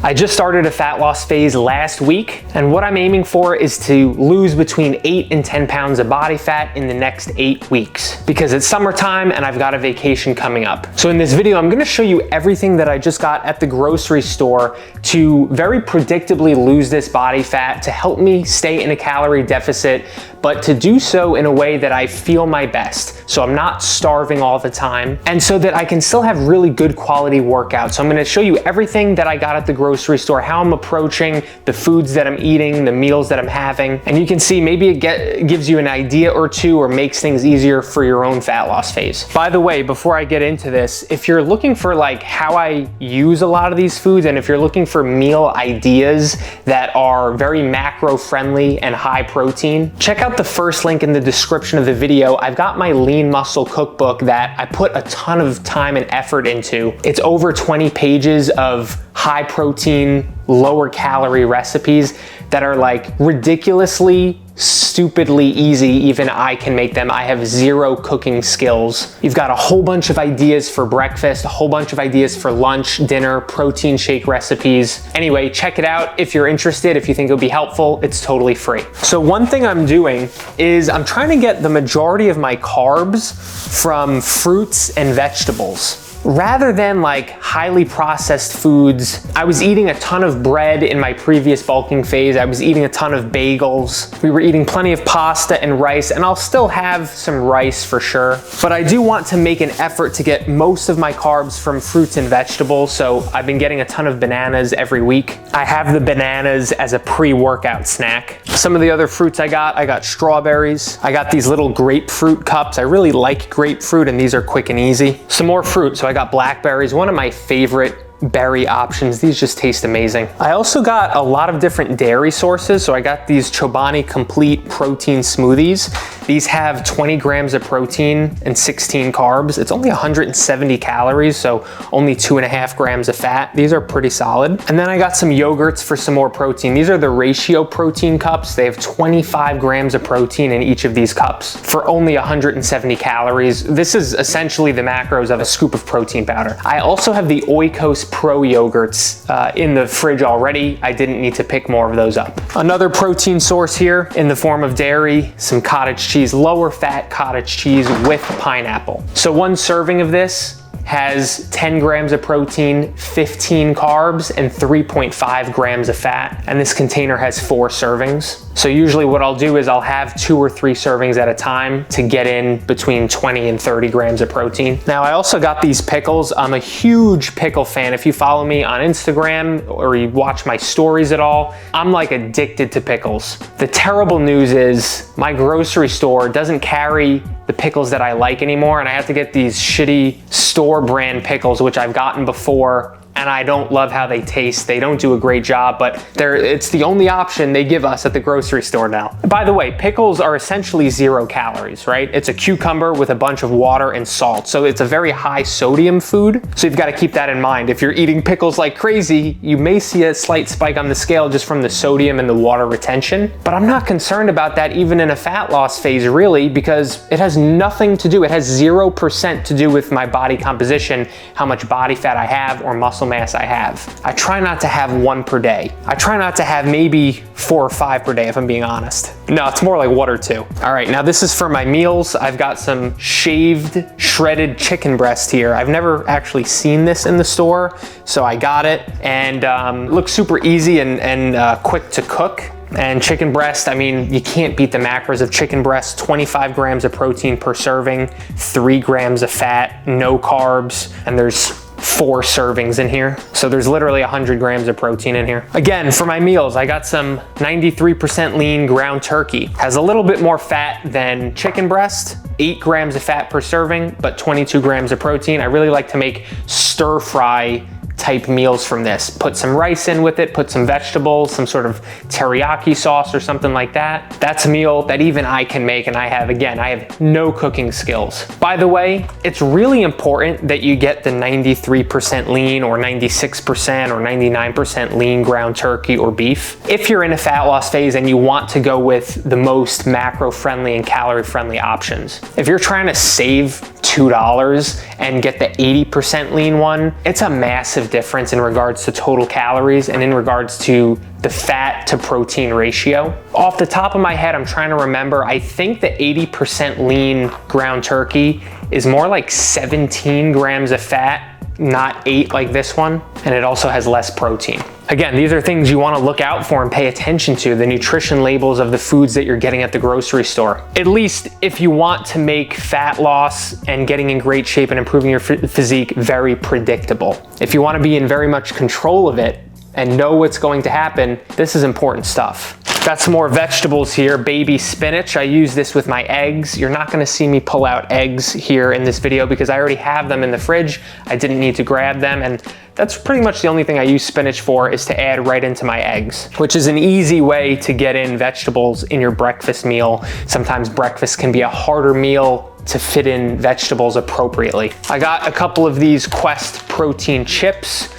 I just started a fat loss phase last week, and what I'm aiming for is to lose between 8 and 10 pounds of body fat in the next 8 weeks, because it's summertime and I've got a vacation coming up. So in this video, I'm gonna show you everything that I just got at the grocery store to very predictably lose this body fat, to help me stay in a calorie deficit, but to do so in a way that I feel my best. So I'm not starving all the time, and so that I can still have really good quality workouts. So I'm gonna show you everything that I got at the grocery store, how I'm approaching the foods that I'm eating, the meals that I'm having, and you can see maybe it gives you an idea or two or makes things easier for your own fat loss phase. By the way, before I get into this, if you're looking for like how I use a lot of these foods, and if you're looking for meal ideas that are very macro friendly and high protein, check out the first link in the description of the video. I've got my Lean Muscle Cookbook that I put a ton of time and effort into. It's over 20 pages of high protein, lower calorie recipes that are like ridiculously, stupidly easy. Even I can make them. I have zero cooking skills. You've got a whole bunch of ideas for breakfast, a whole bunch of ideas for lunch, dinner, protein shake recipes. Anyway, check it out if you're interested, if you think it'll be helpful. It's totally free. So one thing I'm doing is I'm trying to get the majority of my carbs from fruits and vegetables, rather than like highly processed foods. I was eating a ton of bread in my previous bulking phase. I was eating a ton of bagels. We were eating plenty of pasta and rice, and I'll still have some rice for sure. But I do want to make an effort to get most of my carbs from fruits and vegetables. So I've been getting a ton of bananas every week. I have the bananas as a pre-workout snack. Some of the other fruits I got strawberries. I got these little grapefruit cups. I really like grapefruit, and these are quick and easy. Some more fruit. So I got blackberries, one of my favorite berry options. These just taste amazing. I also got a lot of different dairy sources. So I got these Chobani Complete Protein Smoothies. These have 20 grams of protein and 16 carbs. It's only 170 calories, so only 2.5 grams of fat. These are pretty solid. And then I got some yogurts for some more protein. These are the Ratio Protein cups. They have 25 grams of protein in each of these cups for only 170 calories. This is essentially the macros of a scoop of protein powder. I also have the Oikos Pro yogurts in the fridge already. I didn't need to pick more of those up. Another protein source here in the form of dairy, some cottage cheese, lower fat cottage cheese with pineapple. So one serving of this has 10 grams of protein, 15 carbs, and 3.5 grams of fat. And this container has 4 servings. So usually what I'll do is I'll have 2 or 3 servings at a time to get in between 20 and 30 grams of protein. Now I also got these pickles. I'm a huge pickle fan. If you follow me on Instagram or you watch my stories at all, I'm like addicted to pickles. The terrible news is my grocery store doesn't carry the pickles that I like anymore, and I have to get these shitty store brand pickles, which I've gotten before, and I don't love how they taste. They don't do a great job, but it's the only option they give us at the grocery store now. By the way, pickles are essentially 0 calories, right? It's a cucumber with a bunch of water and salt, so it's a very high sodium food, so you've got to keep that in mind. If you're eating pickles like crazy, you may see a slight spike on the scale just from the sodium and the water retention, but I'm not concerned about that even in a fat loss phase, really, because it has nothing to do, it has 0% to do with my body composition, how much body fat I have or muscle mass I have. I try not to have 1 per day. I try not to have maybe 4 or 5 per day, if I'm being honest. No, it's more like 1 or 2. All right, now this is for my meals. I've got some shaved, shredded chicken breast here. I've never actually seen this in the store, so I got it, and looks super easy and quick to cook. And chicken breast, I mean, you can't beat the macros of chicken breast. 25 grams of protein per serving, 3 grams of fat, no carbs, and there's 4 servings in here. So there's literally 100 grams of protein in here. Again, for my meals, I got some 93% lean ground turkey. Has a little bit more fat than chicken breast, 8 grams of fat per serving, but 22 grams of protein. I really like to make stir fry type meals from this. Put some rice in with it, put some vegetables, some sort of teriyaki sauce or something like that. That's a meal that even I can make, and I have no cooking skills. By the way, it's really important that you get the 93% lean or 96% or 99% lean ground turkey or beef. If you're in a fat loss phase and you want to go with the most macro friendly and calorie friendly options. If you're trying to save $2 and get the 80% lean one, it's a massive massive difference in regards to total calories and in regards to the fat to protein ratio. Off the top of my head, I'm trying to remember, I think the 80% lean ground turkey is more like 17 grams of fat, not 8 like this one, and it also has less protein. Again, these are things you want to look out for and pay attention to, the nutrition labels of the foods that you're getting at the grocery store. At least if you want to make fat loss and getting in great shape and improving your physique very predictable. If you want to be in very much control of it and know what's going to happen, this is important stuff. Got some more vegetables here, baby spinach. I use this with my eggs. You're not gonna see me pull out eggs here in this video because I already have them in the fridge. I didn't need to grab them, and that's pretty much the only thing I use spinach for, is to add right into my eggs, which is an easy way to get in vegetables in your breakfast meal. Sometimes breakfast can be a harder meal to fit in vegetables appropriately. I got a couple of these Quest protein chips.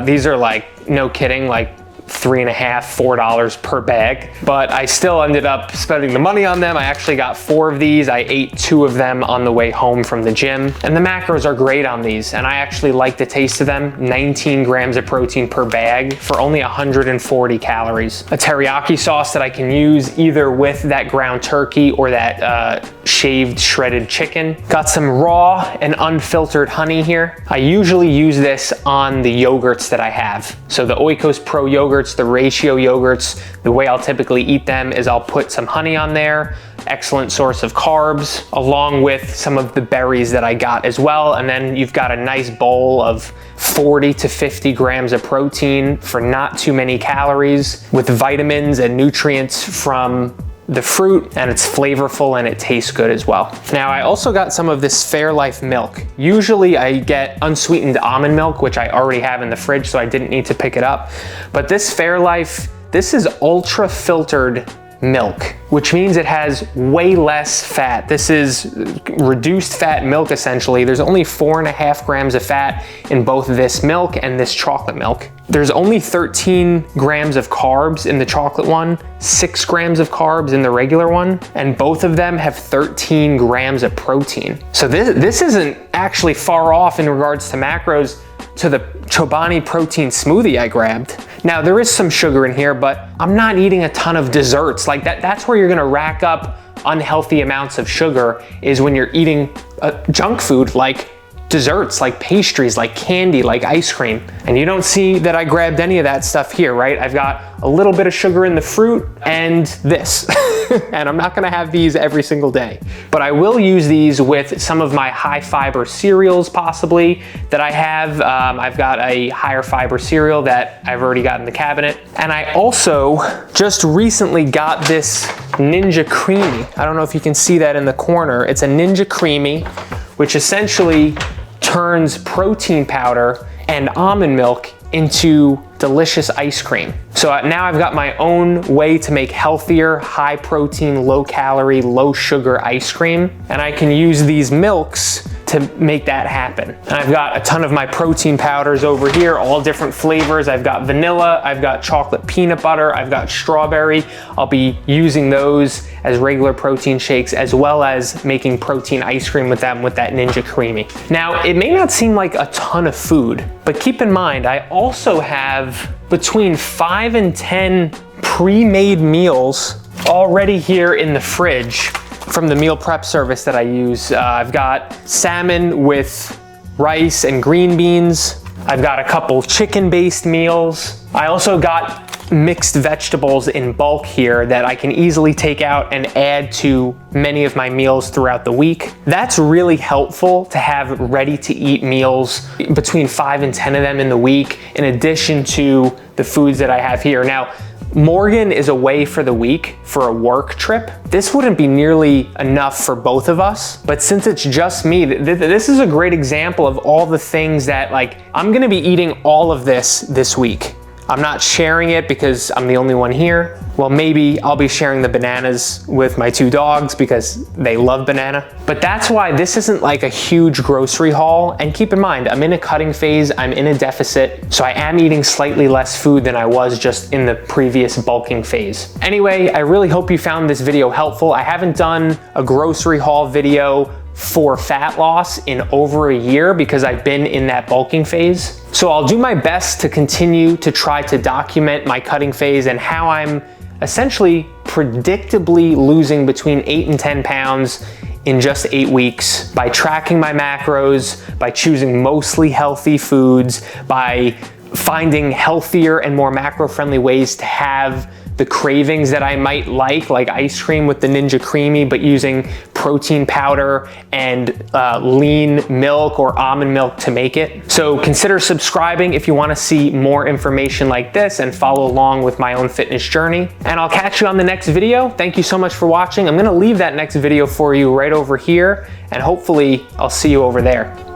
These are like, no kidding, like $3.50, $4 per bag, but I still ended up spending the money on them. I actually got 4 of these. I ate 2 of them on the way home from the gym, and the macros are great on these, and I actually like the taste of them. 19 grams of protein per bag for only 140 calories. A teriyaki sauce that I can use either with that ground turkey or that shaved shredded chicken. Got some raw and unfiltered honey here. I usually use this on the yogurts that I have. So the Oikos Pro yogurts, the ratio yogurts, the way I'll typically eat them is I'll put some honey on there, excellent source of carbs, along with some of the berries that I got as well. And then you've got a nice bowl of 40 to 50 grams of protein for not too many calories, with vitamins and nutrients from the fruit, and it's flavorful and it tastes good as well. Now, I also got some of this Fairlife milk. Usually I get unsweetened almond milk, which I already have in the fridge, so I didn't need to pick it up. But this Fairlife, this is ultra filtered milk, which means it has way less fat. This is reduced fat milk essentially. There's only 4.5 grams of fat in both this milk and this chocolate milk. There's only 13 grams of carbs in the chocolate one, 6 grams of carbs in the regular one, and both of them have 13 grams of protein. So this isn't actually far off in regards to macros to the Chobani protein smoothie I grabbed. Now, there is some sugar in here, but I'm not eating a ton of desserts. Like that's where you're gonna rack up unhealthy amounts of sugar, is when you're eating junk food like desserts, like pastries, like candy, like ice cream. And you don't see that I grabbed any of that stuff here, right? I've got a little bit of sugar in the fruit and this. And I'm not gonna have these every single day, but I will use these with some of my high fiber cereals possibly that I have. I've got a higher fiber cereal that I've already got in the cabinet. And I also just recently got this Ninja Creamy. I don't know if you can see that in the corner. It's a Ninja Creamy, which essentially turns protein powder and almond milk into delicious ice cream. So now I've got my own way to make healthier, high protein, low calorie, low sugar ice cream. And I can use these milks to make that happen. And I've got a ton of my protein powders over here, all different flavors. I've got vanilla, I've got chocolate peanut butter, I've got strawberry. I'll be using those as regular protein shakes, as well as making protein ice cream with them with that Ninja Creamy. Now, it may not seem like a ton of food, but keep in mind, I also have between 5 and 10 pre-made meals already here in the fridge from the meal prep service that I use. I've got salmon with rice and green beans. I've got a couple chicken-based meals. I also got mixed vegetables in bulk here that I can easily take out and add to many of my meals throughout the week. That's really helpful to have ready to eat meals, between 5 and 10 of them in the week, in addition to the foods that I have here. Now, Morgan is away for the week for a work trip. This wouldn't be nearly enough for both of us, but since it's just me, this is a great example of all the things that, like, I'm gonna be eating all of this week. I'm not sharing it because I'm the only one here. Well, maybe I'll be sharing the bananas with my 2 dogs because they love banana. But that's why this isn't like a huge grocery haul. And keep in mind, I'm in a cutting phase, I'm in a deficit, so I am eating slightly less food than I was just in the previous bulking phase. Anyway, I really hope you found this video helpful. I haven't done a grocery haul video for fat loss in over a year because I've been in that bulking phase. So I'll do my best to continue to try to document my cutting phase and how I'm essentially predictably losing between 8 and 10 pounds in just 8 weeks by tracking my macros, by choosing mostly healthy foods, by finding healthier and more macro-friendly ways to have the cravings that I might like ice cream with the Ninja Creamy, but using protein powder and lean milk or almond milk to make it. So consider subscribing if you want to see more information like this and follow along with my own fitness journey. And I'll catch you on the next video. Thank you so much for watching. I'm going to leave that next video for you right over here, and hopefully I'll see you over there.